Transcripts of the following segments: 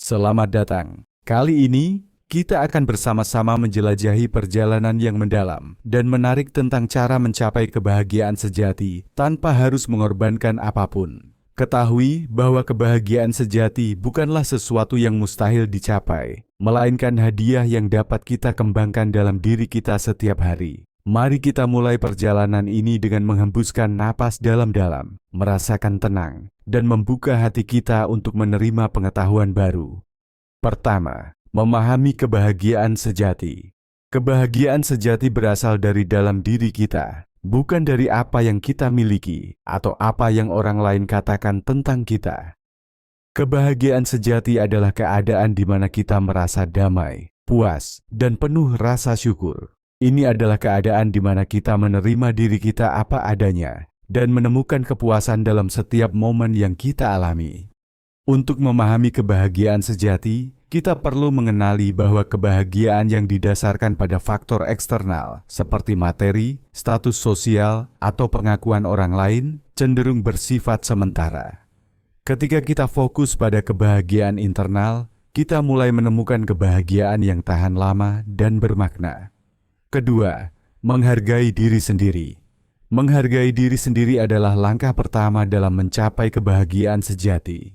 Selamat datang. Kali ini, kita akan bersama-sama menjelajahi perjalanan yang mendalam dan menarik tentang cara mencapai kebahagiaan sejati tanpa harus mengorbankan apapun. Ketahui bahwa kebahagiaan sejati bukanlah sesuatu yang mustahil dicapai, melainkan hadiah yang dapat kita kembangkan dalam diri kita setiap hari. Mari kita mulai perjalanan ini dengan menghembuskan napas dalam-dalam, merasakan tenang, dan membuka hati kita untuk menerima pengetahuan baru. Pertama, memahami kebahagiaan sejati. Kebahagiaan sejati berasal dari dalam diri kita, bukan dari apa yang kita miliki atau apa yang orang lain katakan tentang kita. Kebahagiaan sejati adalah keadaan di mana kita merasa damai, puas, dan penuh rasa syukur. Ini adalah keadaan di mana kita menerima diri kita apa adanya dan menemukan kepuasan dalam setiap momen yang kita alami. Untuk memahami kebahagiaan sejati, kita perlu mengenali bahwa kebahagiaan yang didasarkan pada faktor eksternal seperti materi, status sosial, atau pengakuan orang lain cenderung bersifat sementara. Ketika kita fokus pada kebahagiaan internal, kita mulai menemukan kebahagiaan yang tahan lama dan bermakna. Kedua, menghargai diri sendiri. Menghargai diri sendiri adalah langkah pertama dalam mencapai kebahagiaan sejati.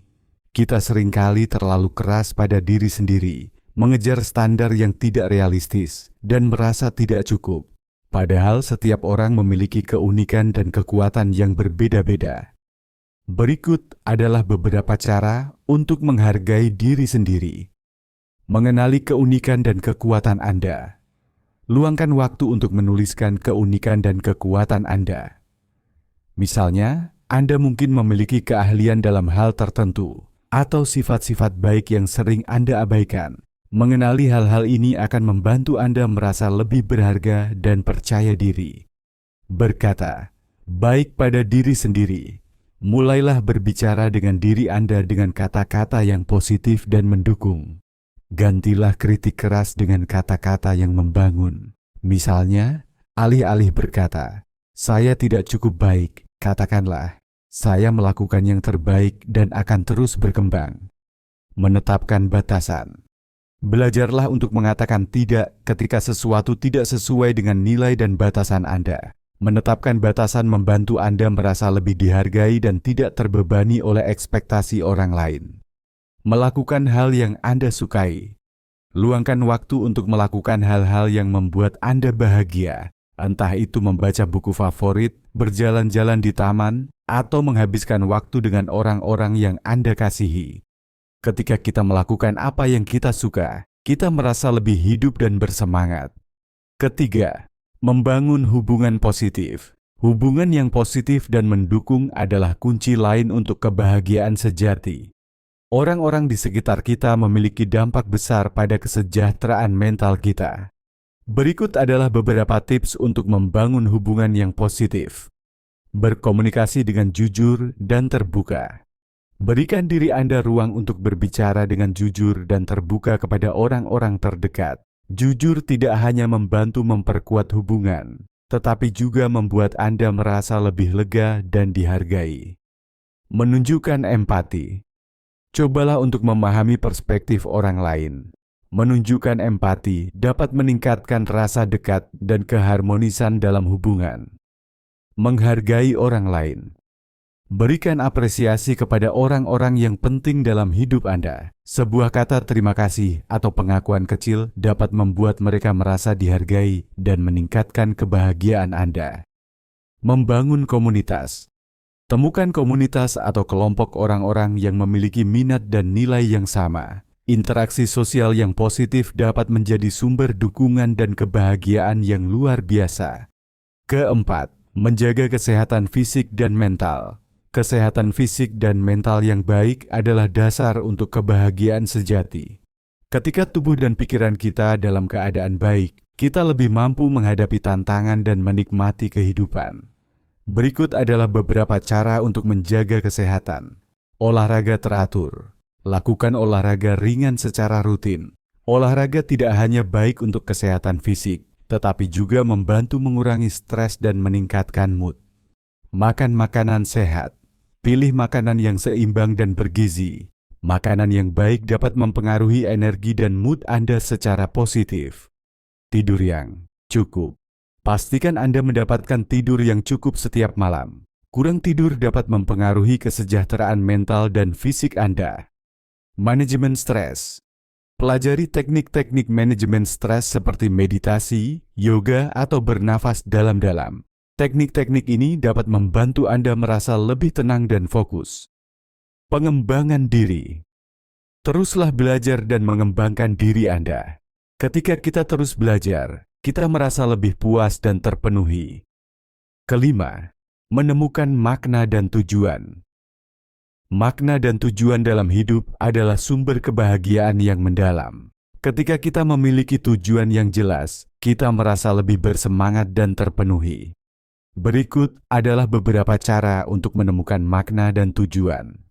Kita seringkali terlalu keras pada diri sendiri, mengejar standar yang tidak realistis, dan merasa tidak cukup. Padahal setiap orang memiliki keunikan dan kekuatan yang berbeda-beda. Berikut adalah beberapa cara untuk menghargai diri sendiri. Mengenali keunikan dan kekuatan Anda. Luangkan waktu untuk menuliskan keunikan dan kekuatan Anda. Misalnya, Anda mungkin memiliki keahlian dalam hal tertentu, atau sifat-sifat baik yang sering Anda abaikan. Mengenali hal-hal ini akan membantu Anda merasa lebih berharga dan percaya diri. Berkata baik pada diri sendiri. Mulailah berbicara dengan diri Anda dengan kata-kata yang positif dan mendukung. Gantilah kritik keras dengan kata-kata yang membangun. Misalnya, alih-alih berkata, "Saya tidak cukup baik," katakanlah, "Saya melakukan yang terbaik dan akan terus berkembang." Menetapkan batasan. Belajarlah untuk mengatakan tidak ketika sesuatu tidak sesuai dengan nilai dan batasan Anda. Menetapkan batasan membantu Anda merasa lebih dihargai dan tidak terbebani oleh ekspektasi orang lain. Melakukan hal yang Anda sukai. Luangkan waktu untuk melakukan hal-hal yang membuat Anda bahagia. Entah itu membaca buku favorit, berjalan-jalan di taman, atau menghabiskan waktu dengan orang-orang yang Anda kasihi. Ketika kita melakukan apa yang kita suka, kita merasa lebih hidup dan bersemangat. Ketiga, membangun hubungan positif. Hubungan yang positif dan mendukung adalah kunci lain untuk kebahagiaan sejati. Orang-orang di sekitar kita memiliki dampak besar pada kesejahteraan mental kita. Berikut adalah beberapa tips untuk membangun hubungan yang positif. Berkomunikasi dengan jujur dan terbuka. Berikan diri Anda ruang untuk berbicara dengan jujur dan terbuka kepada orang-orang terdekat. Jujur tidak hanya membantu memperkuat hubungan, tetapi juga membuat Anda merasa lebih lega dan dihargai. Menunjukkan empati. Cobalah untuk memahami perspektif orang lain. Menunjukkan empati dapat meningkatkan rasa dekat dan keharmonisan dalam hubungan. Menghargai orang lain. Berikan apresiasi kepada orang-orang yang penting dalam hidup Anda. Sebuah kata terima kasih atau pengakuan kecil dapat membuat mereka merasa dihargai dan meningkatkan kebahagiaan Anda. Membangun komunitas. Temukan komunitas atau kelompok orang-orang yang memiliki minat dan nilai yang sama. Interaksi sosial yang positif dapat menjadi sumber dukungan dan kebahagiaan yang luar biasa. Keempat, menjaga kesehatan fisik dan mental. Kesehatan fisik dan mental yang baik adalah dasar untuk kebahagiaan sejati. Ketika tubuh dan pikiran kita dalam keadaan baik, kita lebih mampu menghadapi tantangan dan menikmati kehidupan. Berikut adalah beberapa cara untuk menjaga kesehatan. Olahraga teratur. Lakukan olahraga ringan secara rutin. Olahraga tidak hanya baik untuk kesehatan fisik, tetapi juga membantu mengurangi stres dan meningkatkan mood. Makan makanan sehat. Pilih makanan yang seimbang dan bergizi. Makanan yang baik dapat mempengaruhi energi dan mood Anda secara positif. Tidur yang cukup. Pastikan Anda mendapatkan tidur yang cukup setiap malam. Kurang tidur dapat mempengaruhi kesejahteraan mental dan fisik Anda. Manajemen stres. Pelajari teknik-teknik manajemen stres seperti meditasi, yoga, atau bernafas dalam-dalam. Teknik-teknik ini dapat membantu Anda merasa lebih tenang dan fokus. Pengembangan diri. Teruslah belajar dan mengembangkan diri Anda. Ketika kita terus belajar, kita merasa lebih puas dan terpenuhi. Kelima, menemukan makna dan tujuan. Makna dan tujuan dalam hidup adalah sumber kebahagiaan yang mendalam. Ketika kita memiliki tujuan yang jelas, kita merasa lebih bersemangat dan terpenuhi. Berikut adalah beberapa cara untuk menemukan makna dan tujuan.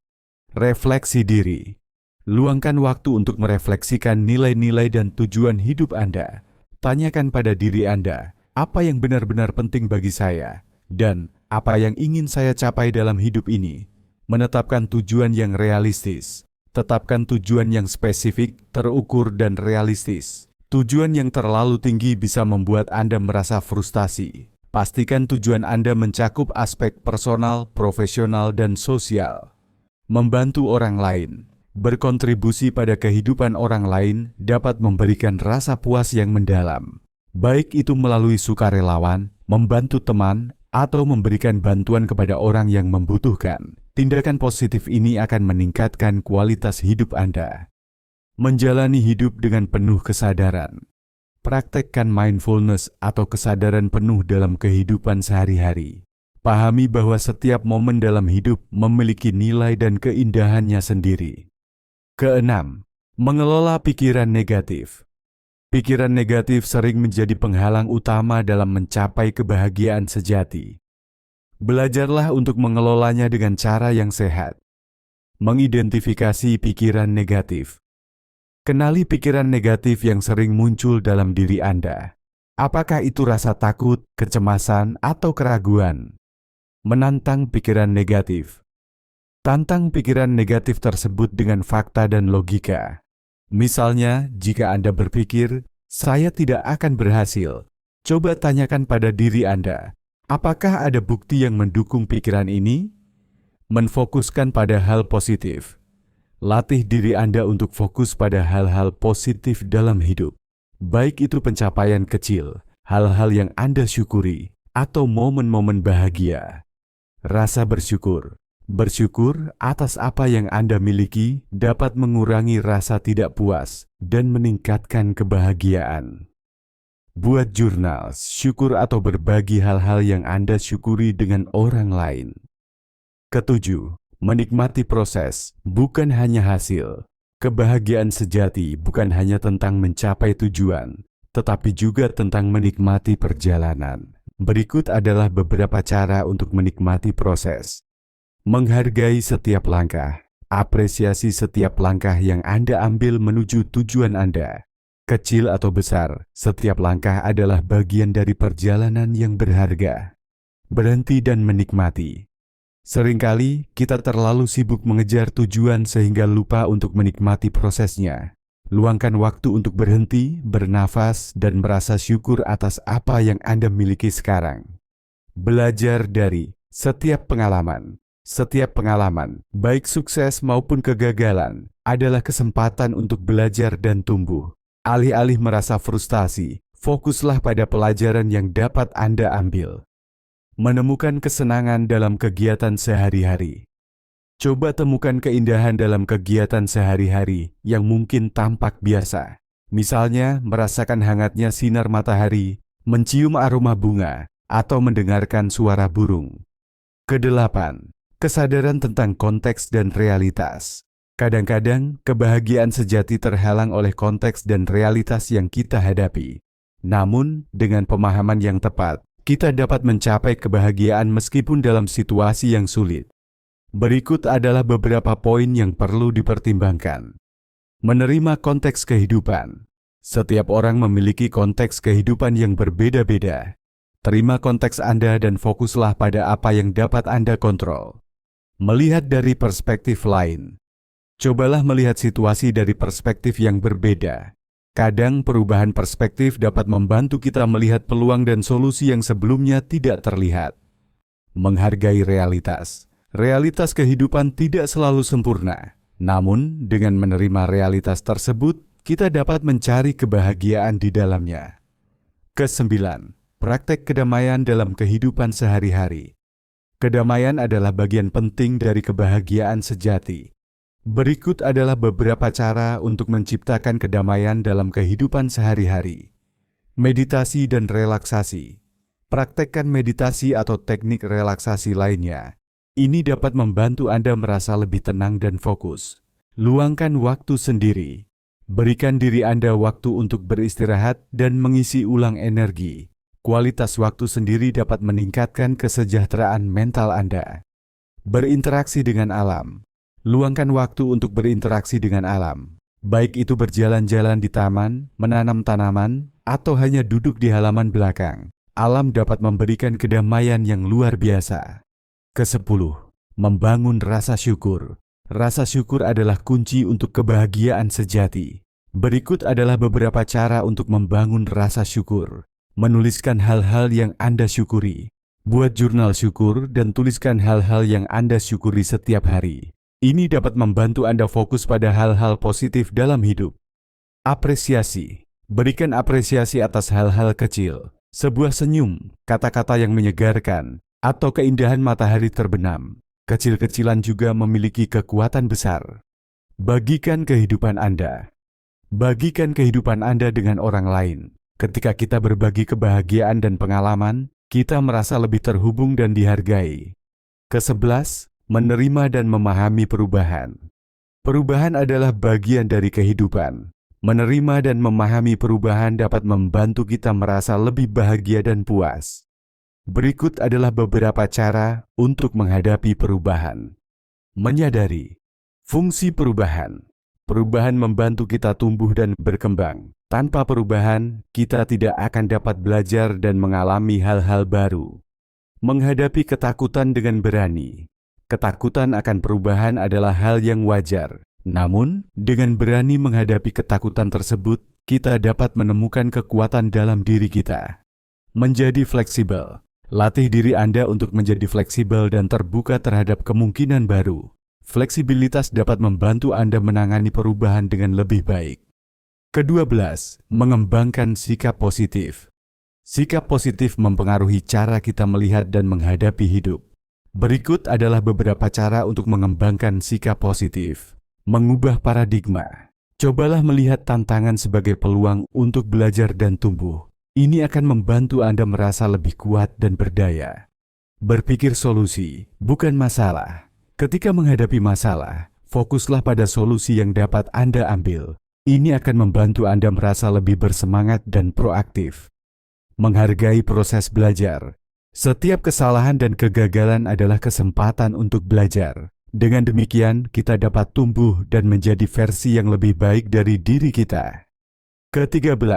Refleksi diri. Luangkan waktu untuk merefleksikan nilai-nilai dan tujuan hidup Anda. Tanyakan pada diri Anda, apa yang benar-benar penting bagi saya, dan apa yang ingin saya capai dalam hidup ini. Menetapkan tujuan yang realistis. Tetapkan tujuan yang spesifik, terukur, dan realistis. Tujuan yang terlalu tinggi bisa membuat Anda merasa frustasi. Pastikan tujuan Anda mencakup aspek personal, profesional, dan sosial. Membantu orang lain, berkontribusi pada kehidupan orang lain dapat memberikan rasa puas yang mendalam. Baik itu melalui sukarelawan, membantu teman, atau memberikan bantuan kepada orang yang membutuhkan. Tindakan positif ini akan meningkatkan kualitas hidup Anda. Menjalani hidup dengan penuh kesadaran. Praktekkan mindfulness atau kesadaran penuh dalam kehidupan sehari-hari. Pahami bahwa setiap momen dalam hidup memiliki nilai dan keindahannya sendiri. Keenam, mengelola pikiran negatif. Pikiran negatif sering menjadi penghalang utama dalam mencapai kebahagiaan sejati. Belajarlah untuk mengelolanya dengan cara yang sehat. Mengidentifikasi pikiran negatif. Kenali pikiran negatif yang sering muncul dalam diri Anda. Apakah itu rasa takut, kecemasan, atau keraguan? Menantang pikiran negatif. Tantang pikiran negatif tersebut dengan fakta dan logika. Misalnya, jika Anda berpikir, saya tidak akan berhasil, coba tanyakan pada diri Anda, apakah ada bukti yang mendukung pikiran ini? Menfokuskan pada hal positif. Latih diri Anda untuk fokus pada hal-hal positif dalam hidup. Baik itu pencapaian kecil, hal-hal yang Anda syukuri, atau momen-momen bahagia. Rasa bersyukur. Bersyukur atas apa yang Anda miliki dapat mengurangi rasa tidak puas dan meningkatkan kebahagiaan. Buat jurnal, syukur atau berbagi hal-hal yang Anda syukuri dengan orang lain. Ketujuh, menikmati proses, bukan hanya hasil. Kebahagiaan sejati bukan hanya tentang mencapai tujuan, tetapi juga tentang menikmati perjalanan. Berikut adalah beberapa cara untuk menikmati proses. Menghargai setiap langkah. Apresiasi setiap langkah yang Anda ambil menuju tujuan Anda. Kecil atau besar, setiap langkah adalah bagian dari perjalanan yang berharga. Berhenti dan menikmati. Seringkali kita terlalu sibuk mengejar tujuan sehingga lupa untuk menikmati prosesnya. Luangkan waktu untuk berhenti, bernafas, dan merasa syukur atas apa yang Anda miliki sekarang. Belajar dari setiap pengalaman. Setiap pengalaman, baik sukses maupun kegagalan, adalah kesempatan untuk belajar dan tumbuh. Alih-alih merasa frustasi, fokuslah pada pelajaran yang dapat Anda ambil. Menemukan kesenangan dalam kegiatan sehari-hari. Coba temukan keindahan dalam kegiatan sehari-hari yang mungkin tampak biasa. Misalnya, merasakan hangatnya sinar matahari, mencium aroma bunga, atau mendengarkan suara burung. Kedelapan, kesadaran tentang konteks dan realitas. Kadang-kadang, kebahagiaan sejati terhalang oleh konteks dan realitas yang kita hadapi. Namun, dengan pemahaman yang tepat, kita dapat mencapai kebahagiaan meskipun dalam situasi yang sulit. Berikut adalah beberapa poin yang perlu dipertimbangkan. Menerima konteks kehidupan. Setiap orang memiliki konteks kehidupan yang berbeda-beda. Terima konteks Anda dan fokuslah pada apa yang dapat Anda kontrol. Melihat dari perspektif lain. Cobalah melihat situasi dari perspektif yang berbeda. Kadang perubahan perspektif dapat membantu kita melihat peluang dan solusi yang sebelumnya tidak terlihat. Menghargai realitas. Realitas kehidupan tidak selalu sempurna. Namun, dengan menerima realitas tersebut, kita dapat mencari kebahagiaan di dalamnya. Kesembilan, praktek kedamaian dalam kehidupan sehari-hari. Kedamaian adalah bagian penting dari kebahagiaan sejati. Berikut adalah beberapa cara untuk menciptakan kedamaian dalam kehidupan sehari-hari. Meditasi dan relaksasi. Praktekkan meditasi atau teknik relaksasi lainnya. Ini dapat membantu Anda merasa lebih tenang dan fokus. Luangkan waktu sendiri. Berikan diri Anda waktu untuk beristirahat dan mengisi ulang energi. Kualitas waktu sendiri dapat meningkatkan kesejahteraan mental Anda. Berinteraksi dengan alam. Luangkan waktu untuk berinteraksi dengan alam. Baik itu berjalan-jalan di taman, menanam tanaman, atau hanya duduk di halaman belakang. Alam dapat memberikan kedamaian yang luar biasa. Kesepuluh, membangun rasa syukur. Rasa syukur adalah kunci untuk kebahagiaan sejati. Berikut adalah beberapa cara untuk membangun rasa syukur. Menuliskan hal-hal yang Anda syukuri. Buat jurnal syukur dan tuliskan hal-hal yang Anda syukuri setiap hari. Ini dapat membantu Anda fokus pada hal-hal positif dalam hidup. Apresiasi. Berikan apresiasi atas hal-hal kecil. Sebuah senyum, kata-kata yang menyegarkan, atau keindahan matahari terbenam. Kecil-kecilan juga memiliki kekuatan besar. Bagikan kehidupan Anda. Bagikan kehidupan Anda dengan orang lain. Ketika kita berbagi kebahagiaan dan pengalaman, kita merasa lebih terhubung dan dihargai. Kesebelas, menerima dan memahami perubahan. Perubahan adalah bagian dari kehidupan. Menerima dan memahami perubahan dapat membantu kita merasa lebih bahagia dan puas. Berikut adalah beberapa cara untuk menghadapi perubahan. Menyadari fungsi perubahan. Perubahan membantu kita tumbuh dan berkembang. Tanpa perubahan, kita tidak akan dapat belajar dan mengalami hal-hal baru. Menghadapi ketakutan dengan berani. Ketakutan akan perubahan adalah hal yang wajar. Namun, dengan berani menghadapi ketakutan tersebut, kita dapat menemukan kekuatan dalam diri kita. Menjadi fleksibel. Latih diri Anda untuk menjadi fleksibel dan terbuka terhadap kemungkinan baru. Fleksibilitas dapat membantu Anda menangani perubahan dengan lebih baik. Ke-12, mengembangkan sikap positif. Sikap positif mempengaruhi cara kita melihat dan menghadapi hidup. Berikut adalah beberapa cara untuk mengembangkan sikap positif. Mengubah paradigma. Cobalah melihat tantangan sebagai peluang untuk belajar dan tumbuh. Ini akan membantu Anda merasa lebih kuat dan berdaya. Berpikir solusi, bukan masalah. Ketika menghadapi masalah, fokuslah pada solusi yang dapat Anda ambil. Ini akan membantu Anda merasa lebih bersemangat dan proaktif. Menghargai proses belajar. Setiap kesalahan dan kegagalan adalah kesempatan untuk belajar. Dengan demikian, kita dapat tumbuh dan menjadi versi yang lebih baik dari diri kita. Ke-13,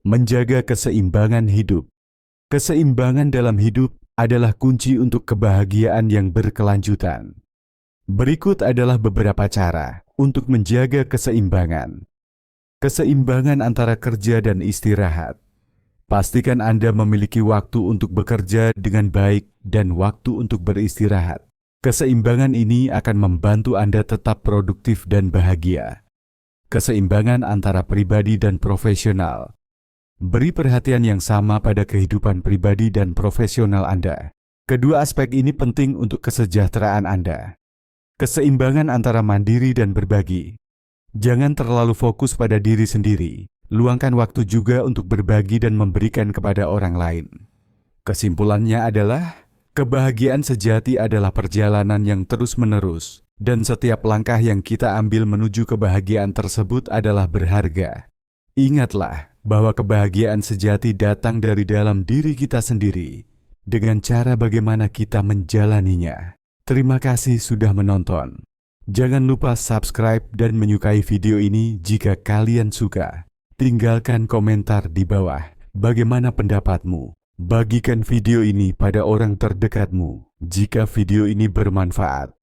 menjaga keseimbangan hidup. Keseimbangan dalam hidup adalah kunci untuk kebahagiaan yang berkelanjutan. Berikut adalah beberapa cara untuk menjaga keseimbangan. Keseimbangan antara kerja dan istirahat. Pastikan Anda memiliki waktu untuk bekerja dengan baik dan waktu untuk beristirahat. Keseimbangan ini akan membantu Anda tetap produktif dan bahagia. Keseimbangan antara pribadi dan profesional. Beri perhatian yang sama pada kehidupan pribadi dan profesional Anda. Kedua aspek ini penting untuk kesejahteraan Anda. Keseimbangan antara mandiri dan berbagi. Jangan terlalu fokus pada diri sendiri. Luangkan waktu juga untuk berbagi dan memberikan kepada orang lain. Kesimpulannya adalah, kebahagiaan sejati adalah perjalanan yang terus-menerus, dan setiap langkah yang kita ambil menuju kebahagiaan tersebut adalah berharga. Ingatlah bahwa kebahagiaan sejati datang dari dalam diri kita sendiri, dengan cara bagaimana kita menjalaninya. Terima kasih sudah menonton. Jangan lupa subscribe dan menyukai video ini jika kalian suka. Tinggalkan komentar di bawah. Bagaimana pendapatmu? Bagikan video ini pada orang terdekatmu jika video ini bermanfaat.